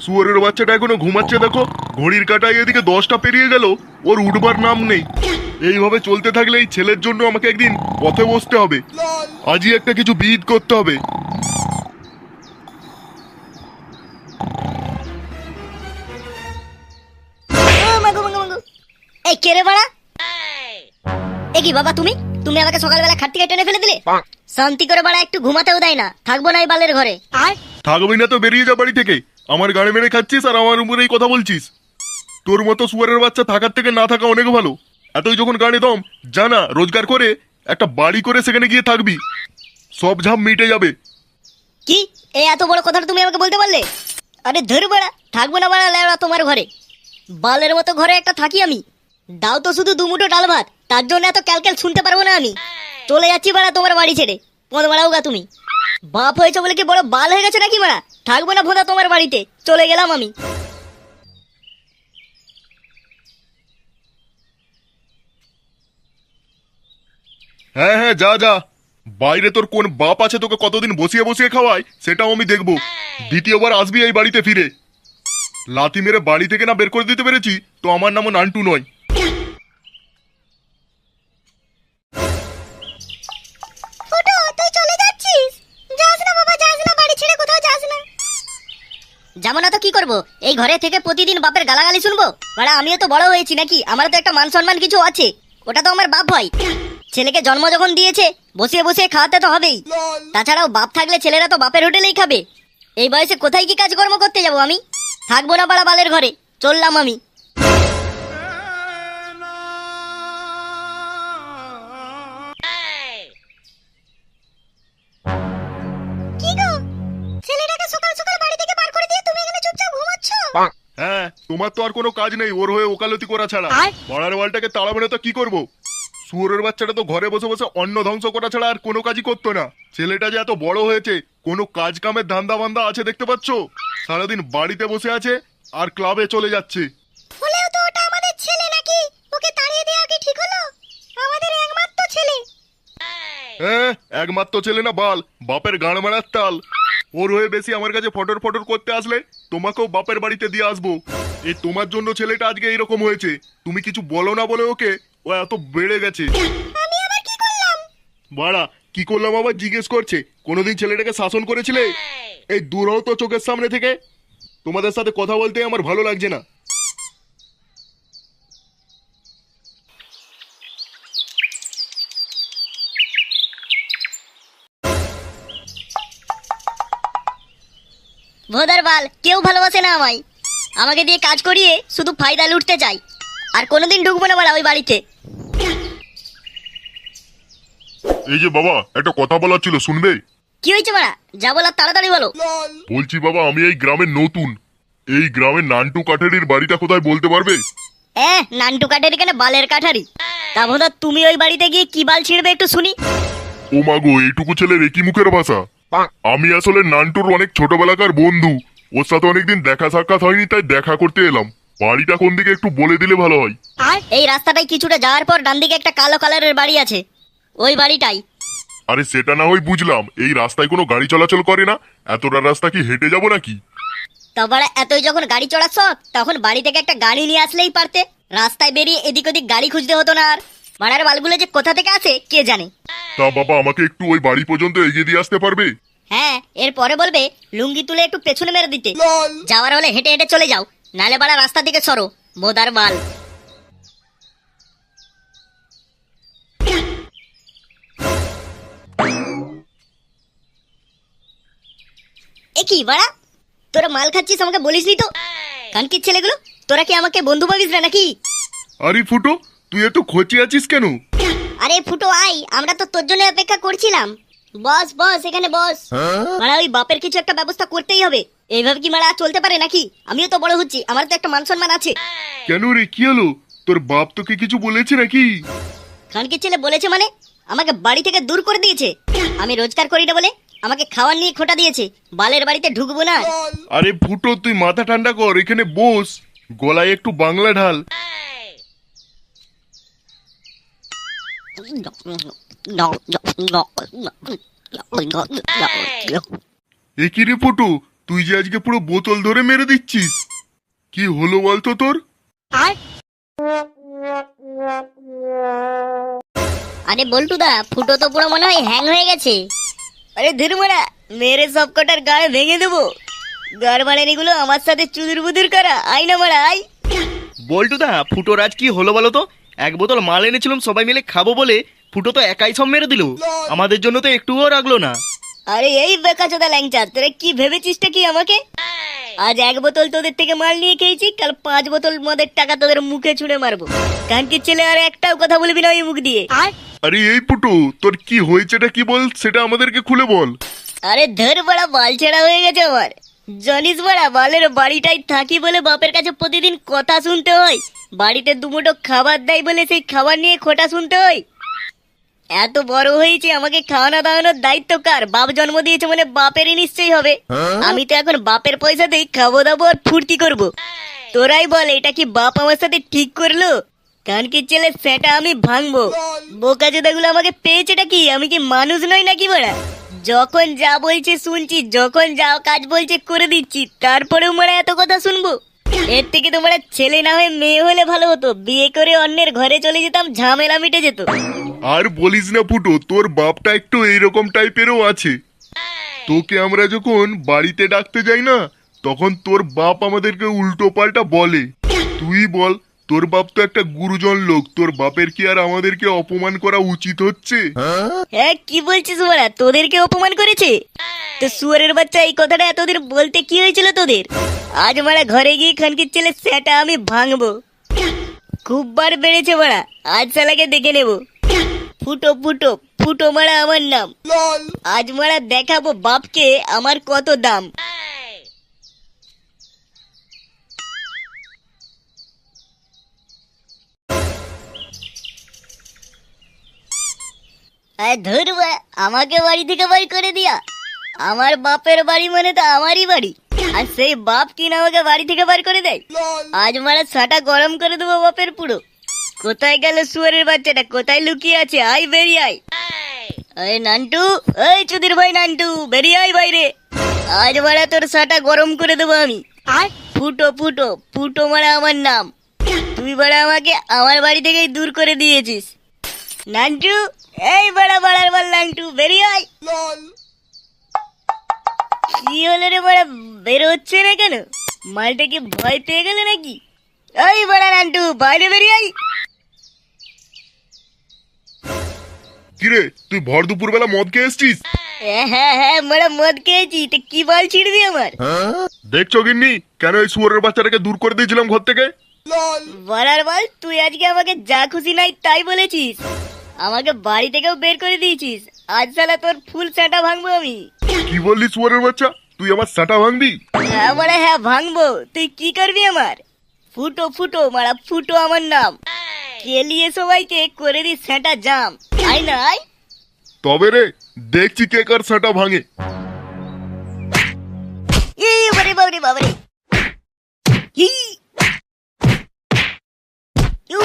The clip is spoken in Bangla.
শুয়োরের বাচ্চাটা এখনো ঘুমাচ্ছে দেখো, ঘড়ির কাঁটায় এদিকে 10টা পেরিয়ে গেল, ওর উঠবার নাম নেই। এইভাবে চলতে থাকলে এই ছেলের জন্য আমাকে একদিন পথে বসতে হবে। আজই একটা কিছু বিহিত করতে হবে। এই কে রে বাড়া? এ কি বাবা তুমি তুমি আমাকে সকালবেলা খাট থেকে টেনে ফেলে দিলে। শান্তি করে বাড়া একটু ঘুমাতেও দেয় না। থাকবো না এই বালের ঘরে। আর থাকবি না তো বেরিয়ে যা বাড়ি থেকে। আমার গাড়ি মেরে খাচ্ছিস আর আমার উপরেই কথা বলছিস। তোর মতো শুয়ারের বাচ্চা থাকার থেকে না থাকা অনেক ভালো। এতই যখন গাড়ি দম, জানা রোজগার করে একটা বাড়ি করে সেখানে গিয়ে থাকবি, সব ঝাম মিটে যাবে। কি এই এত বড় কথাটা তুমি আমাকে বলতে পারলে? আরে ধর বাড়া, থাকবো না বাড়া লেওড়া তোমার ঘরে। বালের মতো ঘরে একটা থাকি আমি। দাও তো শুধু দুমুঠো ডাল ভাত, তার জন্য এত ক্যালক্যাল শুনতে পারবো না আমি। চলে যাচ্ছি বাড়া তোমার বাড়ি ছেড়ে। পদ বাড়াও গা তুমি। বাপ হয়েছে বলে কি বড় বাল হয়ে গেছে নাকি বাড়া? থাকবো না ভোদা তোমার বাড়িতে, চলে গেলাম আমি। হ্যাঁ হ্যাঁ, যা যা। বাইরে তোর কোন বাপ আছে তোকে কতদিন বসিয়ে বসিয়ে খাওয়ায় সেটাও আমি দেখবো। দ্বিতীয়বার আসবি এই বাড়িতে ফিরে। লাথি মেরে বাড়ি থেকে না বের করে দিতে পেরেছি তো আমার নামও নান্টু নয়। তুই চলে যাচ্ছিস? যাস না বাবা, যাস না, বাড়ি ছেড়ে কোথাও যাস না। যাবো না তো কি করবো? এই ঘরে থেকে প্রতিদিন বাপের গালাগালি শুনবো? বাড়া আমিও তো বড় হয়েছি নাকি, আমার তো একটা মান সম্মান কিছু আছে। ওটা তো আমার বাপ হয়। ছেলেকে জন্ম যখন দিয়েছে বসিয়ে বসিয়ে খাওয়াতে তো হবেই। তাছাড়াও বাপ থাকলে ছেলেরা তো বাপের হোটেলেই খাবে। এই বয়সে কোথায় কি কাজকর্ম করতে যাবো আমি? থাকবো না বাড়া বালের ঘরে, চললাম আমি। কি গো, ছেলেটাকে সকাল সকাল বাড়ি থেকে বার করে দিয়ে তুমি এখানে চুপচাপ ঘুমাচ্ছ? হ্যাঁ, তোমার তো আর কোনো কাজ নেই ওর হয়ে ওকালতি করা ছাড়া। পাড়ার ওয়ালটাকে তাড়া মেরে তো কি করবো? শুয়োরের বাচ্চাটা তো ঘরে বসে বসে অন্ন ধ্বংস করা ছাড়া আর কোনো কাজই করতো না। ছেলেটা যে এত বড় হয়েছে, কোনো কাজ কামের ধান্দা বান্দা আছে দেখতে পাচ্ছ? সারাদিন বাড়িতে বসে আছে আর ক্লাবে চলে যাচ্ছে। হলেও তো ওটা আমাদের ছেলে নাকি? ওকে তাড়িয়ে দেওয়া কি ঠিক হলো? আমাদের একমাত্র ছেলে। হ্যাঁ, একমাত্র ছেলে না বাল, বাপের গান মারার তাল। ওর হয়ে বেশি আমার কাছে ফটর ফটর করতে আসলে তোমাকেও বাপের বাড়িতে দিয়ে আসবো। এই তোমার জন্য ছেলেটা আজকে এইরকম হয়েছে। তুমি কিছু বলো না বলে ওকে ও এত বেড়ে গেছে। আমি আবার কি করলাম? বাড়া, কি করলাম আবার জিজ্ঞেস করছে? কোনোদিন ছেলেটাকে শাসন করেছিলে? এই দূর হও তো চোখের সামনে থেকে। তোমাদের সাথে কথা বলতে আমার ভালো লাগছে না। ভোদার বাল, কেউ ভালোবাসে না আমায়। আমাকে দিয়ে কাজ করিয়ে শুধু ফায়দা লুটতে চাই। আর কোনোদিন ঢুকবো না বাড়া ওই বাড়িতে। এই যে বাবা, একটা কথা বলার ছিল, শুনবে? কি হয়েছে বাড়া? যা বলার তাড়াতাড়ি বলো। বলছি বাবা, আমি এই গ্রামের নতুন। এই গ্রামের নান্টু কাঠারির বাড়িটা কোথায় বলতে পারবে? নান্টু কাঠের এখানে বালের কাঠারি? তা ভোদা তুমি ওই বাড়িতে গিয়ে কি বাল ছিঁড়বে একটু শুনি। ও মাগো, এইটুকু ছেলের একই মুখের ভাষা। আমি আসলে নান্টুর অনেক ছোটবেলাকার বন্ধু। ওর সাথে অনেকদিন দেখা সাক্ষাৎ হয়নি, তাই দেখা করতে এলাম। বাড়িটা কোন দিকে একটু বলে দিলে ভালো হয়। আর এই রাস্তাটাই কিছুটা যাওয়ার পর ডান দিকে একটা কালো কালারের বাড়ি আছে, ওই বাড়িটাই। আরে সেটা না হয় বুঝলাম, এই রাস্তায় কোনো গাড়ি চলাচল করে না। এতটা রাস্তা কি হেঁটে যাবো নাকি? তা বাড়া এতই যখন গাড়ি চড়ার শখ, তখন বাড়ি থেকে একটা গাড়ি নিয়ে আসলেই পারতে। রাস্তায় বেরিয়ে এদিক ওদিক গাড়ি খুঁজতে হতো না আর। বাড়ার বালগুলো যে কোথা থেকে আসে কে জানে। তা বাবা, আমাকে একটু ওই বাড়ি পর্যন্ত এগিয়ে দিয়ে আসতে পারবে? হ্যাঁ, এরপরে বলবে লুঙ্গি তুলে একটু পেছনে মেরে দিতে। যাওয়ার হলে হেঁটে হেঁটে চলে যাও, নালে বাড়া রাস্তা থেকে সরো বোদার বাল। এ কি বাড়া, তোরা মাল খাচ্ছিস আমাকে বলিসনি তো? কানকির ছেলেগুলো, তোরা কি আমাকে বন্ধু ভাবিস না নাকি? আরে ফুটো, তুই এত খোঁচে আছিস কেন? আরে ফুটো আয়, আমরা তো তোর জন্য অপেক্ষা করছিলাম। বস বস, এখানে বস। মারা ওই বাপের কিছু একটা ব্যবস্থা করতেই হবে। এইভাবে কি মারা চলতে পারে নাকি? আমিও তো বড় হচ্ছি, আমার তো একটা মান সম্মান আছে। কেন রে, কি হলো? তোর বাপ তোকে কিছু বলেছে নাকি? খানকির ছেলে বলেছে মানে? আমাকে বাড়ি থেকে দূর করে দিয়েছে। আমি রোজগার করি না বলে আমাকে খাওয়ার নিয়ে খোটা দিয়েছে। বালের বাড়িতে ঢুকবো না। আরে ফুটো, তুই মাথা ঠান্ডা কর, এখানে বস। গলায় একটু বাংলা ঢাল। এ কি রে ফুটু, তুই যে আজকে পুরো বোতল ধরে মেরে দিচ্ছিস, কি হলো বলতো তোর? আরে বল্টুদা, ফুটো তো পুরো মনে হয় হ্যাং হয়ে গেছে। আরে ধুরমারা, মেরে সব কটার গায়ে ভেঙে দেবো। গার বাড়ানিগুলো আমার সাথে চুদুর বুদুর করা, আই না মারা আই। বল্টুদা, ফুটোর আজ কি হলো বলো তো? এক বোতল মাল এনেছিলাম সবাই মিলে খাবো বলে, ফুটো তো একাই সব মেরে দিল, আমাদের জন্য তো একটুও রাখলো না। আরে এই বেকাচোদা ল্যাংচা, তোরা কি ভেবেছিসটা কি আমাকে? আজ এক বোতল তোদের থেকে মাল নিয়ে খেয়েছি, কাল 5 বোতল মদের টাকা তোদের মুখে ছুঁড়ে মারবো। কানকির ছেলে, আর একটাও কথা বলবি না ওই মুখ দিয়ে। আরে এই পুটু, তোর কি হয়েছেটা কি বল, সেটা আমাদেরকে খুলে বল। আরে ধর বড়া, বাল ছেড়া হয়ে গেছে আমার। জানিস বড়া, বালের বাড়িটাই থাকি বলে বাপের কাছে প্রতিদিন কথা শুনতে হয়। বাড়িতে দুমুঠো খাবার দেয় বলে সেই খাবার নিয়ে খোটা শুনতে হয়। এত বড় হয়েছে, আমাকে খাওয়ানো দাওয়ানোর দায়িত্ব কার? বাপ জন্ম দিয়েছে মানে বাপেরই নিশ্চয়ই হবে। আমি তো এখন বাপের পয়সাতেই খাবো দাবো আর ফুর্তি করব। তোরাই বল, এটা কি বাপ আমার সাথে ঠিক করলো? কানকির ছেলে, সেটা আমি ভাঙবো। বোকাচোদাগুলো আমাকে পেয়েছেটা কি? আমি কি মানুষ নই নাকি বড়া? যখন যা বলছে শুনছি, যখন যা কাজ বলছে করে দিচ্ছি, তারপরেও মোরা এত কথা শুনবো? এর থেকে তোমরা ছেলে না হয়ে মেয়ে হলে ভালো হতো। বিয়ে করে অন্যের ঘরে চলে যেতাম, ঝামেলা মিটে যেত। আর বলিস না ফুটো, তোর বাপটা একটু এইরকম টাইপেরও আছে। তোকে আমরা যখন বাড়িতে ডাকতে যাই না, তখন তোর বাপ আমাদেরকে উল্টো পাল্টা বলে। তুই বল, তোর বাপ তো একটা গুরুজন লোক, তোর বাপের কি আর আমাদেরকে অপমান করা উচিত হচ্ছে? হ্যাঁ, কি বলছিস বড়া? তোদেরকে অপমান করেছে? তো শুয়ারের বাচ্চা, এই কথাটা এতদিন বলতে কি হয়েছিল তোদের? আজ মারা ঘরে গিয়ে খানকির ছেলে সেটা আমি ভাঙবো। খুব বার বেড়েছে বড়া, আজ শালাকে দেখে নেবো। ফুটো ফুটো ফুটো মারা আমার নাম। আজ মারা দেখাবো বাপকে আমার কত দাম। ধরবা, আমাকে বাড়ি থেকে বাড়ি করে দিয়া। আমার বাপের বাড়ি মানে তো আমারই বাড়ি, আর সেই বাপ কিনা আমাকে বাড়ি থেকে বার করে দেয়। আজ মারা ছাটা গরম করে দেবো বাপের পুরো। কোথায় গেল শুয়ারের বাচ্চাটা? কোথায় লুকিয়ে আছে? আই, বেরিয়ে আয়। এই নান্টু, এই চুদির ভাই নান্টু, বেরিয়ে আয় বাইরে। আজ মারা তোর ছাটা গরম করে দেবো আমি। ফুটো ফুটো ফুটো মারা আমার নাম। তুই বাড়া আমাকে আমার বাড়ি থেকেই দূর করে দিয়েছিস। নান্টু, এই বড়া বড়ার বল নান্টু, বেরিয়ে আয়। কি হলো রে বড়া, বের হচ্ছে না কেন? মালটা কি ভয় পেয়ে গেল নাকি? এই বড়া নান্টু, বাইরে বেরিয়ে আয়। কিরে, তুই ভর দুপুর বেলা মদ খেয়ে এসছিস? হ্যাঁ হ্যাঁ, বড়া মদ খেয়েছি। তো কি বল ছিড়বি আমার? দেখছো গিন্নি, কেন এই শুয়োরের বাচ্চাটাকে দূর করে দিয়েছিলাম ঘর থেকে? বলার বল, তুই আজকে আমাকে যা খুশি নাই তাই বলেছিস। আমাকে বাড়ি থেকেও বের করে দিয়েছিস। আজ শালা তোর ফুল চাটা ভাঙবো আমি। কি বললি শুয়োরের বাচ্চা, তুই আমার সাটা ভাঙবি? হ্যাঁ বড়া, হ্যাঁ ভাঙবো। তুই কি করবি আমার? ফুটো ফুটো মারা, ফুটো আমার নাম। কেলিয়ে সবাইকে করে দি সেটা জাম। আয় না আয়। তবে রে, দেখছি কে কার সাটা ভাঙে। এই বাবারে বাবারে বাবারে। ই ইউ